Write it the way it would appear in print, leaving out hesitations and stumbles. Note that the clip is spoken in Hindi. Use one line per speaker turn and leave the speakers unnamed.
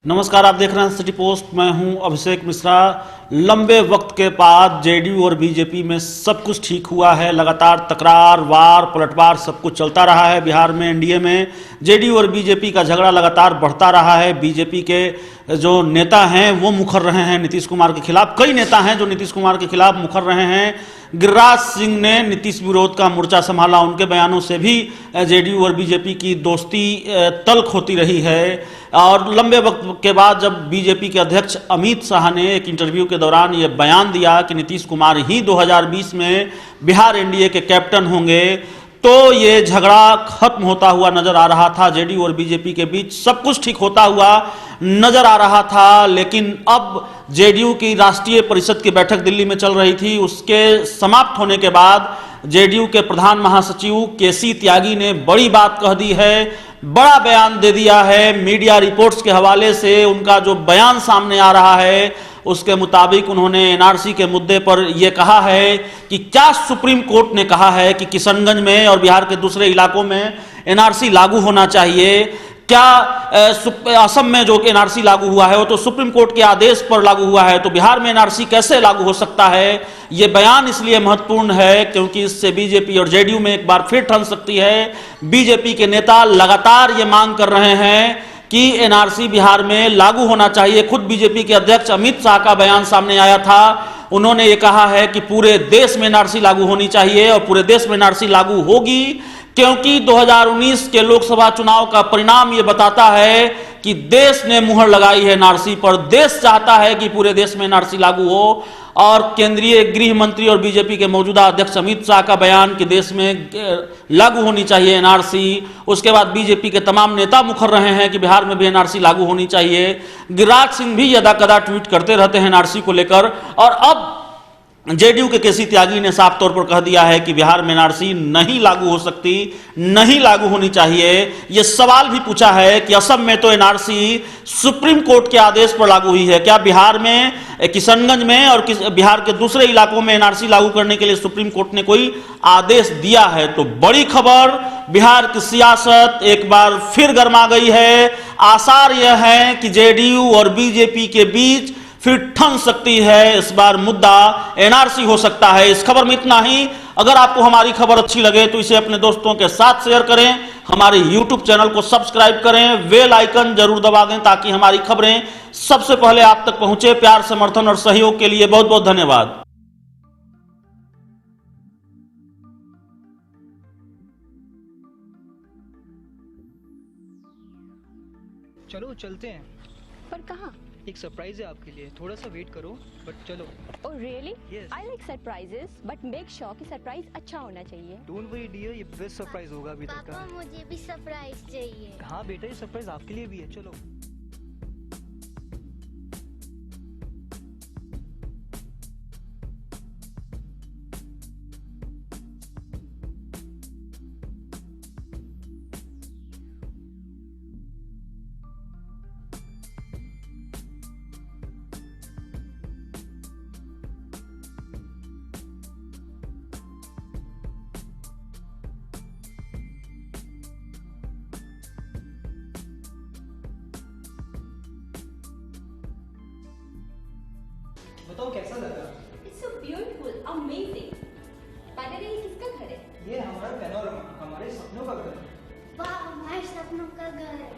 नमस्कार, आप देख रहे हैं सिटी पोस्ट। मैं हूं अभिषेक मिश्रा। लंबे वक्त के बाद जेडीयू और बीजेपी में सब कुछ ठीक हुआ है। लगातार तकरार, वार, पलटवार सब कुछ चलता रहा है। बिहार में एनडीए में जेडीयू और बीजेपी का झगड़ा लगातार बढ़ता रहा है। बीजेपी के जो नेता हैं वो मुखर रहे हैं नीतीश कुमार के खिलाफ। कई नेता हैं जो नीतीश कुमार के खिलाफ मुखर रहे हैं। गिरिराज सिंह ने नीतीश विरोध का मोर्चा संभाला। उनके बयानों से भी जेडीयू और बीजेपी की दोस्ती तल्ख होती रही है। और लंबे वक्त के बाद जब बीजेपी के अध्यक्ष अमित शाह ने एक इंटरव्यू के दौरान ये बयान दिया कि नीतीश कुमार ही 2020 में बिहार एनडीए के कैप्टन होंगे, तो ये झगड़ा खत्म होता हुआ नजर आ रहा था। जेडीयू और बीजेपी के बीच सब कुछ ठीक होता हुआ नजर आ रहा था। लेकिन अब जेडीयू की राष्ट्रीय परिषद की बैठक दिल्ली में चल रही थी। उसके समाप्त होने के बाद जेडीयू के प्रधान महासचिव केसी त्यागी ने बड़ी बात कह दी है, बड़ा बयान दे दिया है। मीडिया रिपोर्ट्स के हवाले से उनका जो बयान सामने आ रहा है उसके मुताबिक उन्होंने एनआरसी के मुद्दे पर यह कहा है कि क्या सुप्रीम कोर्ट ने कहा है कि किशनगंज में और बिहार के दूसरे इलाकों में एनआरसी लागू होना चाहिए। क्या असम में जो एनआरसी लागू हुआ है वो तो सुप्रीम कोर्ट के आदेश पर लागू हुआ है, तो बिहार में एनआरसी कैसे लागू हो सकता है। ये बयान इसलिए महत्वपूर्ण है क्योंकि इससे बीजेपी और जेडीयू में एक बार फिर ठन सकती है। बीजेपी के नेता लगातार ये मांग कर रहे हैं कि एनआरसी बिहार में लागू होना चाहिए। खुद बीजेपी के अध्यक्ष अमित शाह का बयान सामने आया था। उन्होंने ये कहा है कि पूरे देश में एनआरसी लागू होनी चाहिए और पूरे देश में एनआरसी लागू होगी क्योंकि 2019 के लोकसभा चुनाव का परिणाम ये बताता है कि देश ने मुहर लगाई है एनआरसी पर। देश चाहता है कि पूरे देश में एनआरसी लागू हो। और केंद्रीय गृह मंत्री और बीजेपी के मौजूदा अध्यक्ष अमित शाह का बयान कि देश में लागू होनी चाहिए एनआरसी। उसके बाद बीजेपी के तमाम नेता मुखर रहे हैं कि बिहार में भी एनआरसी लागू होनी चाहिए। गिरिराज सिंह भी यदा कदा ट्वीट करते रहते हैं एनआरसी को लेकर। और अब जेडीयू के केसी त्यागी ने साफ तौर पर कह दिया है कि बिहार में एनआरसी नहीं लागू हो सकती, नहीं लागू होनी चाहिए। यह सवाल भी पूछा है कि असम में तो एनआरसी सुप्रीम कोर्ट के आदेश पर लागू हुई है, क्या बिहार में किशनगंज में और बिहार के दूसरे इलाकों में एनआरसी लागू करने के लिए सुप्रीम कोर्ट ने कोई आदेश दिया है। तो बड़ी खबर, बिहार की सियासत एक बार फिर गर्मा गई है। आसार यह है कि जेडीयू और बीजेपी के बीच फिर ठन सकती है इस बार मुद्दा एनआरसी हो सकता है। इस खबर में इतना ही। अगर आपको हमारी खबर अच्छी लगे तो इसे अपने दोस्तों के साथ शेयर करें। हमारे यूट्यूब चैनल को सब्सक्राइब करें, बेल आइकन जरूर दबा दें ताकि हमारी खबरें सबसे पहले आप तक पहुंचे। प्यार, समर्थन और सहयोग के लिए बहुत बहुत धन्यवाद।
चलो चलते हैं।
पर कहाँ?
एक सरप्राइज है आपके लिए, थोड़ा सा वेट करो, बट चलो।
Oh really?
Yes.
I like surprises, but make sure कि सरप्राइज अच्छा होना चाहिए।
डोंट वरी डियर, ये बेस्ट सरप्राइज होगा अभी तक
पापा
का।
मुझे भी सरप्राइज चाहिए।
हाँ बेटा, ये सरप्राइज आपके लिए भी है, चलो। बताओ कैसा लगा?
It's so beautiful, amazing. By the way, ये किसका घर है?
ये हमारा पैनोरमा, हमारे सपनों का घर है।
वाह, हमारे सपनों का घर है।